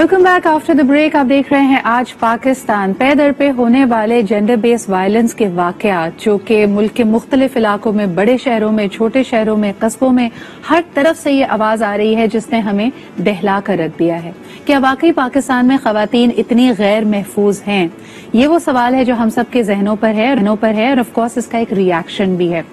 Welcome back after the break. आप देख रहे हैं आज पाकिस्तान पे दर पे होने वाले जेंडर बेस्ड वायलेंस के वाकयात, जो कि मुल्क के मुख्तलिफ इलाकों में, बड़े शहरों में, छोटे शहरों में, कस्बों में, हर तरफ से ये आवाज आ रही है जिसने हमें दहला कर रख दिया है। क्या वाकई पाकिस्तान में खवातीन इतनी गैर महफूज हैं? ये वो सवाल है जो हम सब के जहनों पर है और ऑफ कोर्स इसका एक रिएक्शन भी है।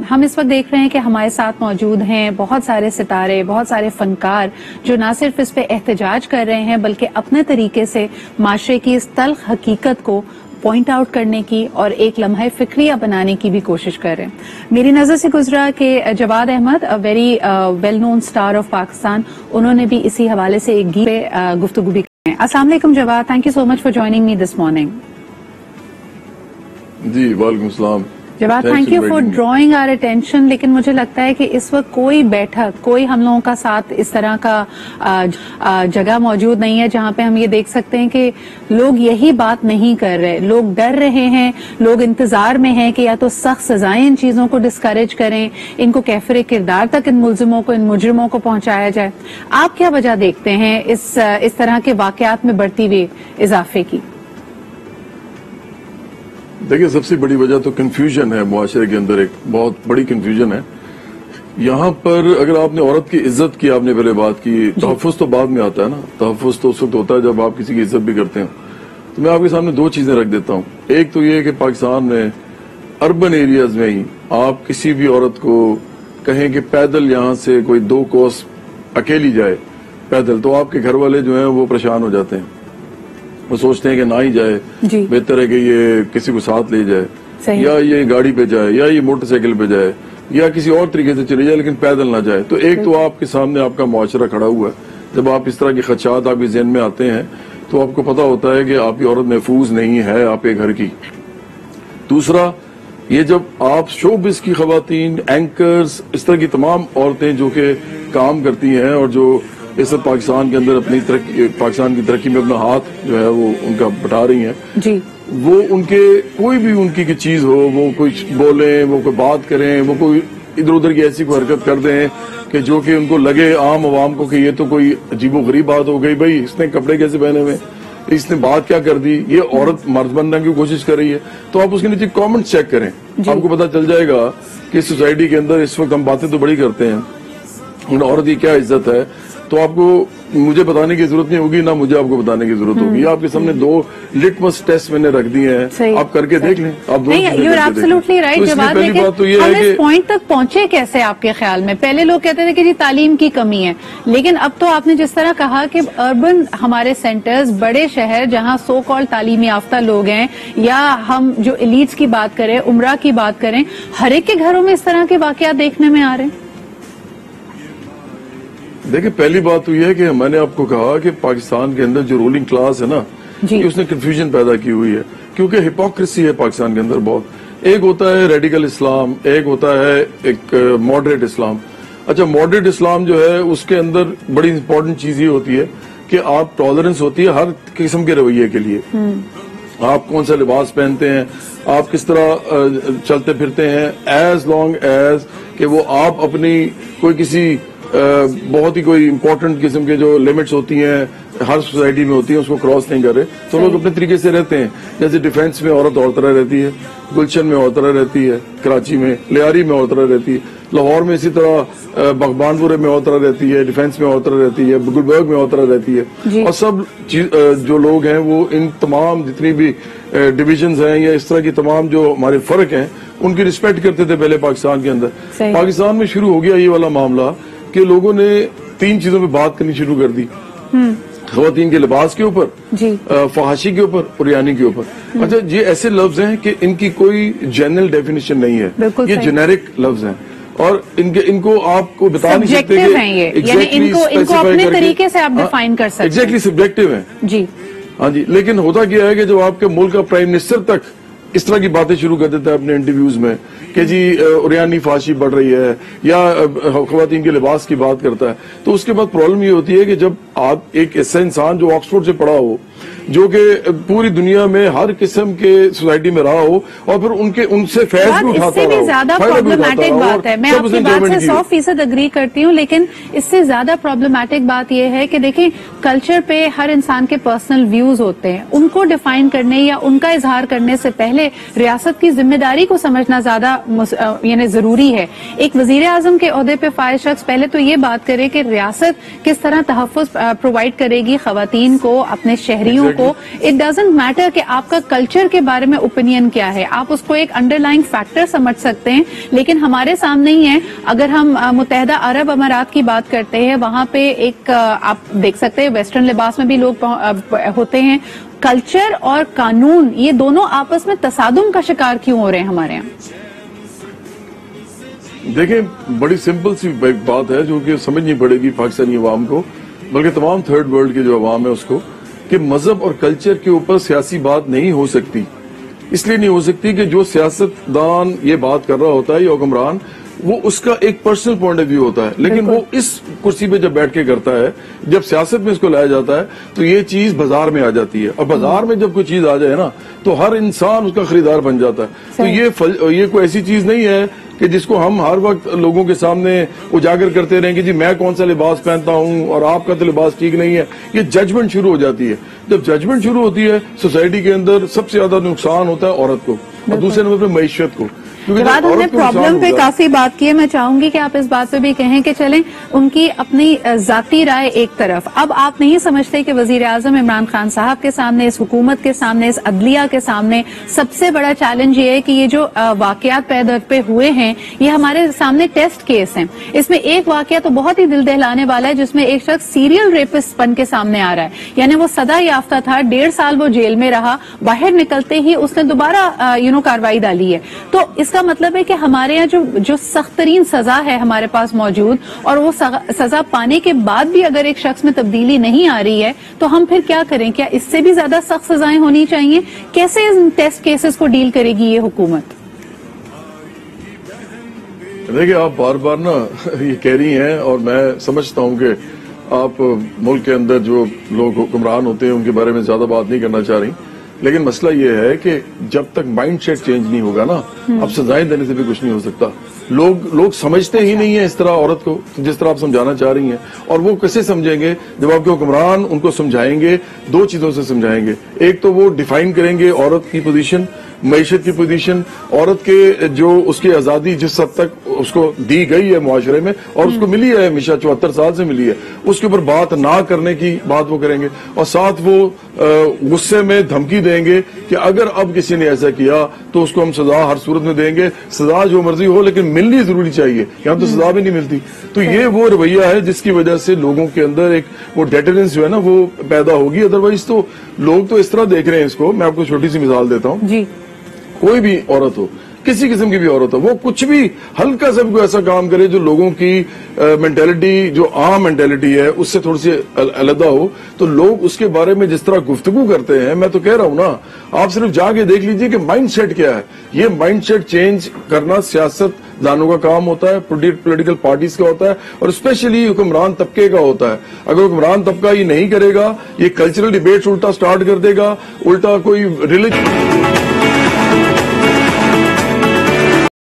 हम इस वक्त देख रहे हैं कि हमारे साथ मौजूद हैं बहुत सारे सितारे, बहुत सारे फनकार जो ना सिर्फ इस पे एहतजाज कर रहे हैं बल्कि अपने तरीके से माशरे की इस तल्ख हकीकत को पॉइंट आउट करने की और एक लम्हा फिक्रिया बनाने की भी कोशिश कर रहे हैं। मेरी नजर से गुजरा कि Jawad Ahmed, a very well known star of Pakistan, उन्होंने भी इसी हवाले से एक गीत पे गुफ्तगू भी की है। अस्सलाम वालेकुम Jawad, thank you so much for joining me this morning. जी वालेकुम सलाम Jawad, thank you for drawing our attention. लेकिन मुझे लगता है कि इस वक्त कोई बैठक, कोई हम लोगों का साथ इस तरह का जगह मौजूद नहीं है जहां पे हम ये देख सकते हैं कि लोग यही बात नहीं कर रहे, लोग डर रहे हैं, लोग इंतजार में हैं कि या तो सख्त सजाएं इन चीजों को डिस्करेज करें, इनको कैफिर किरदार तक इन मुलजिमों को, इन मुजरिमों को पहुंचाया जाए। आप क्या वजह देखते हैं इस तरह के वाकयात में बढ़ती हुई इजाफे की? देखिए, सबसे बड़ी वजह तो कंफ्यूजन है मुआशरे के अंदर, एक बहुत बड़ी कंफ्यूजन है। यहाँ पर अगर आपने औरत की इज्जत की, आपने पहले बात की, तहफ़्फ़ुज़ तो बाद में आता है ना। तहफ़्फ़ुज़ तो उस वक्त होता है जब आप किसी की इज्जत भी करते हैं। तो मैं आपके सामने दो चीजें रख देता हूँ। एक तो ये कि पाकिस्तान में अर्बन एरियाज में ही आप किसी भी औरत को कहें कि पैदल यहाँ से कोई 2 कोस अकेली जाए पैदल, तो आपके घर वाले जो है वो परेशान हो जाते हैं। वो सोचते हैं कि ना ही जाए, बेहतर है कि ये किसी को साथ ले जाए, या ये गाड़ी पे जाए, या ये मोटरसाइकिल पे जाए, या किसी और तरीके से चले जाए, लेकिन पैदल ना जाए। तो एक तो आपके सामने आपका मुआशरा खड़ा हुआ है। जब आप इस तरह के खदशात आपके ज़हन में आते हैं तो आपको पता होता है कि आपकी औरत महफूज नहीं है आपके घर की। दूसरा, ये जब आप शोबिस की खवातीन, एंकर्स, इस तरह की तमाम औरतें जो कि काम करती हैं और जो इस वक्त पाकिस्तान के अंदर अपनी पाकिस्तान की तरक्की में अपना हाथ जो है वो उनका बटा रही हैं जी, वो उनके कोई भी उनकी की चीज हो, वो कुछ बोलें, वो कोई बात करें, वो कोई इधर उधर की ऐसी कोई हरकत कर दें कि जो कि उनको लगे आम आवाम को कि ये तो कोई अजीबोगरीब बात हो गई, भाई इसने कपड़े कैसे पहने हुए, इसने बात क्या कर दी, ये औरत मर्द बनने की कोशिश कर रही है। तो आप उसके नीचे कमेंट चेक करें, आपको पता चल जाएगा कि सोसाइटी के अंदर इस वक्त हम बातें तो बड़ी करते हैं, औरत की क्या इज्जत है। तो आपको मुझे बताने की जरूरत नहीं होगी, ना मुझे आपको बताने की जरूरत होगी। आपके सामने 2 लिटमस टेस्ट मैंने रख दिए हैं, आप करके देख लें। आप यू आर एब्सोल्युटली राइट जवाब। लेकिन हम इस पॉइंट तक पहुंचे कैसे आपके ख्याल में? पहले लोग कहते थे कि जी तालीम की कमी है, लेकिन अब तो आपने जिस तरह कहा कि अर्बन हमारे सेंटर्स, बड़े शहर जहां सो कॉल्ड तालीमी याफ्ता लोग हैं, या हम जो एलीट्स की बात करें, उमरा की बात करें, हर एक के घरों में इस तरह के वाकयात देखने में आ रहे हैं। देखिए, पहली बात तो यह है कि मैंने आपको कहा कि पाकिस्तान के अंदर जो रूलिंग क्लास है ना, कि उसने कंफ्यूजन पैदा की हुई है, क्योंकि हिपोक्रेसी है पाकिस्तान के अंदर बहुत। एक होता है रेडिकल इस्लाम, एक होता है एक मॉडरेट इस्लाम। अच्छा, मॉडरेट इस्लाम जो है उसके अंदर बड़ी इंपॉर्टेंट चीज ये होती है कि आप टॉलरेंस होती है हर किस्म के रवैये के लिए। आप कौन सा लिबास पहनते हैं, आप किस तरह चलते फिरते हैं, एज लॉन्ग एज कि वो आप अपनी कोई किसी बहुत ही कोई इंपॉर्टेंट किस्म के जो लिमिट्स होती हैं हर सोसाइटी में होती है उसको क्रॉस नहीं कर रहे, तो लोग अपने तरीके से रहते हैं। जैसे डिफेंस में औरत और तरह रहती है, गुलशन में और तरह रहती है, कराची में, लियारी में और तरह रहती है, लाहौर में इसी तरह, बगबानपुरे में और तरह रहती है, डिफेंस में और तरह रहती है, गुलबर्ग में और तरह रहती है। और सब जो लोग हैं वो इन तमाम जितनी भी डिविजन्स हैं या इस तरह की तमाम जो हमारे फर्क हैं उनकी रिस्पेक्ट करते थे पहले पाकिस्तान के अंदर। पाकिस्तान में शुरू हो गया ये वाला मामला कि लोगों ने 3 चीजों पे बात करनी शुरू कर दी, खवातीन के लिबास के ऊपर, फहाशी के ऊपर और यानी के ऊपर। अच्छा, ये ऐसे लफ्ज हैं कि इनकी कोई जनरल डेफिनेशन नहीं है, ये जेनेरिक लफ्ज हैं और इनको आपको बता नहीं सकते कि इनको अपने तरीके से आप डिफाइन कर सकते हैं। एग्जैक्टली सब्जेक्टिव है जी, हाँ जी। लेकिन होता क्या है कि जब आपके मुल्क का प्राइम मिनिस्टर तक इस तरह की बातें शुरू कर देता है अपने इंटरव्यूज में कि जी उरियानी फाशी बढ़ रही है या खवातीन के लिबास की बात करता है, तो उसके बाद प्रॉब्लम ये होती है कि जब आप एक ऐसा इंसान जो ऑक्सफोर्ड से पढ़ा हो جو کہ پوری دنیا میں ہر قسم کے سوسائٹی میں رہا ہو اور پھر ان سے فیض بھی اٹھاتا رہا ہو. اس سے بھی زیادہ پرابلمٹک بات ہے. میں آپ کی بات سے 100% اگری کرتی ہوں, لیکن اس سے زیادہ پرابلمٹک بات یہ ہے کہ دیکھیں کلچر پہ ہر انسان کے پرسنل ویوز ہوتے ہیں, ان کو ڈیفائن کرنے یا ان کا اظہار کرنے سے پہلے ریاست کی ذمہ داری کو سمجھنا زیادہ یعنی ضروری ہے. ایک وزیر اعظم کے عہدے پہ فائز شخص پہلے تو یہ بات کرے کہ ریاست کس طرح تحفظ پرووائڈ کرے گی خواتین کو, اپنے شہریوں کو. اٹ ڈزنٹ میٹر کہ آپ کا کلچر کے بارے میں اوپینین کیا ہے, آپ اس کو ایک انڈر لائن فیکٹر سمجھ سکتے ہیں, لیکن ہمارے سامنے ہی ہے. اگر ہم متحدہ عرب امارات کی بات کرتے ہیں, وہاں پہ ایک آپ دیکھ سکتے ہیں ویسٹرن لباس میں بھی لوگ ہوتے ہیں. کلچر اور قانون یہ دونوں آپس میں تصادم کا شکار کیوں ہو رہے ہیں ہمارے یہاں؟ دیکھیں بڑی سمپل سی بات ہے جو کہ سمجھنی پڑے گی پاکستانی عوام کو, بلکہ تمام تھرڈ ورلڈ کے جو عوام ہے اس کو, کہ مذہب اور کلچر کے اوپر سیاسی بات نہیں ہو سکتی. اس لیے نہیں ہو سکتی کہ جو سیاستدان یہ بات کر رہا ہوتا ہے یا حکمران, وہ اس کا ایک پرسنل پوائنٹ آف ویو ہوتا ہے, لیکن وہ اس کرسی پہ جب بیٹھ کے کرتا ہے, جب سیاست میں اس کو لایا جاتا ہے تو یہ چیز بازار میں آ جاتی ہے. اور بازار میں جب کوئی چیز آ جائے نا تو ہر انسان اس کا خریدار بن جاتا ہے. تو یہ کوئی ایسی چیز نہیں ہے کہ جس کو ہم ہر وقت لوگوں کے سامنے اجاگر کرتے رہیں کہ جی میں کون سا لباس پہنتا ہوں اور آپ کا تو لباس ٹھیک نہیں ہے. یہ ججمنٹ شروع ہو جاتی ہے. جب ججمنٹ شروع ہوتی ہے سوسائٹی کے اندر سب سے زیادہ نقصان ہوتا ہے عورت کو, اور دوسرے نمبر پہ معیشت کو. بعد ہم نے پرابلم پہ کافی بات کی ہے. میں چاہوں گی کہ آپ اس بات پہ بھی کہیں کہ چلیں ان کی اپنی ذاتی رائے ایک طرف. اب آپ نہیں سمجھتے کہ وزیر اعظم عمران خان صاحب کے سامنے, اس حکومت کے سامنے, اس عدلیہ کے سامنے سب سے بڑا چیلنج یہ ہے کہ یہ جو واقعات پے در پہ ہوئے ہیں یہ ہمارے سامنے ٹیسٹ کیس ہیں. اس میں ایک واقعہ تو بہت ہی دل دہلانے والا ہے جس میں ایک شخص سیریل ریپسٹ بن کے سامنے آ رہا ہے. یعنی وہ سزا یافتہ تھا, 1.5 سال وہ جیل میں رہا, باہر نکلتے ہی اس نے دوبارہ کارروائی ڈالی ہے. تو اس کا مطلب ہے کہ ہمارے یہاں جو سخت ترین سزا ہے ہمارے پاس موجود, اور وہ سزا پانے کے بعد بھی اگر ایک شخص میں تبدیلی نہیں آ رہی ہے تو ہم پھر کیا کریں؟ کیا اس سے بھی زیادہ سخت سزائیں ہونی چاہیے؟ کیسے ان ٹیسٹ کیسز کو ڈیل کرے گی یہ حکومت؟ دیکھیں آپ بار بار نا یہ کہہ رہی ہیں, اور میں سمجھتا ہوں کہ آپ ملک کے اندر جو لوگ حکمران ہوتے ہیں ان کے بارے میں زیادہ بات نہیں کرنا چاہ رہی, لیکن مسئلہ یہ ہے کہ جب تک مائنڈ سیٹ چینج نہیں ہوگا نا, اب سزائیں دینے سے بھی کچھ نہیں ہو سکتا. لوگ سمجھتے ہی نہیں ہیں اس طرح عورت کو جس طرح آپ سمجھانا چاہ رہی ہیں. اور وہ کیسے سمجھیں گے جب آپ کے حکمران ان کو سمجھائیں گے؟ 2 چیزوں سے سمجھائیں گے. ایک تو وہ ڈیفائن کریں گے عورت کی پوزیشن, معیشت کی پوزیشن, عورت کے جو اس کی آزادی جس حد تک اس کو دی گئی ہے معاشرے میں اور اس کو ملی ہے ہمیشہ 74 سال سے ملی ہے, اس کے اوپر بات نہ کرنے کی بات وہ کریں گے. اور ساتھ وہ غصے میں دھمکی دیں گے کہ اگر اب کسی نے ایسا کیا تو اس کو ہم سزا ہر صورت میں دیں گے, سزا جو مرضی ہو لیکن ملنی ضروری چاہیے. یہاں تو سزا بھی نہیں ملتی. تو یہ وہ رویہ ہے جس کی وجہ سے لوگوں کے اندر ایک وہ ڈیٹرنس جو ہے نا وہ پیدا ہوگی. ادروائز تو لوگ تو اس طرح دیکھ رہے ہیں اس کو. میں آپ کو چھوٹی سی مثال دیتا ہوں. جی, کوئی بھی عورت ہو, کسی قسم کی بھی عورت ہو, وہ کچھ بھی ہلکا سا بھی کوئی ایسا کام کرے جو لوگوں کی مینٹیلٹی, جو عام مینٹیلٹی ہے اس سے تھوڑی سی علیحدہ ہو, تو لوگ اس کے بارے میں جس طرح گفتگو کرتے ہیں. میں تو کہہ رہا ہوں نا, آپ صرف جا کے دیکھ لیجئے کہ مائنڈ سیٹ کیا ہے. یہ مائنڈ سیٹ چینج کرنا سیاست دانوں کا کام ہوتا ہے, پولیٹیکل پارٹیز کا ہوتا ہے, اور اسپیشلی حکمران طبقے کا ہوتا ہے. اگر حکمران طبقہ یہ نہیں کرے گا, یہ کلچرل ڈیبیٹس الٹا سٹارٹ کر دے گا, الٹا کوئی ریلیجن